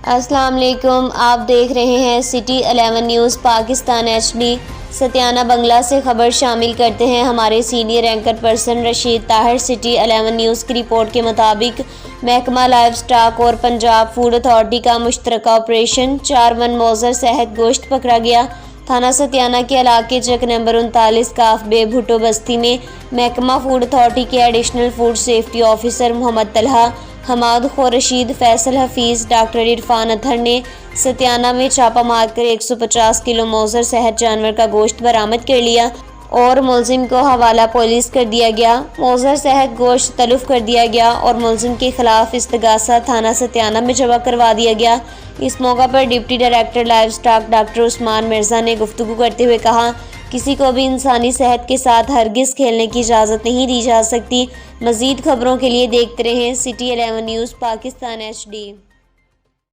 السلام علیکم، آپ دیکھ رہے ہیں سٹی 11 نیوز پاکستان HD۔ ستیانہ بنگلہ سے خبر شامل کرتے ہیں ہمارے senior anchor person Rashid Tahir. City 11 news کی رپورٹ کے مطابق محکمہ لائیو سٹاک اور پنجاب فوڈ اتھارٹی کا مشترکہ آپریشن 4 من موزر صحت گوشت پکڑا گیا۔ تھانہ ستیانہ کے علاقے چک نمبر 39 کاف بے بھٹو بستی میں محکمہ فوڈ اتھارٹی کے ایڈیشنل فوڈ سیفٹی آفیسر محمد طلحہ، حماد خورشید، فیصل حفیظ، ڈاکٹر عرفان اطہر نے ستیانہ میں چھاپہ مار کر 150 کلو موزر صحت جانور کا گوشت برآمد کر لیا اور ملزم کو حوالہ پولیس کر دیا گیا۔ موزر صحت گوشت تلف کر دیا گیا اور ملزم کے خلاف استغاثہ تھانہ ستیانہ میں جمع کروا دیا گیا۔ اس موقع پر deputy director livestock doctor Usman Mirza نے گفتگو کرتے ہوئے کہا، کسی کو بھی انسانی صحت کے ساتھ ہرگز کھیلنے کی اجازت نہیں دی جا سکتی۔ مزید خبروں کے لیے دیکھتے رہیں سٹی 11 نیوز پاکستان HD۔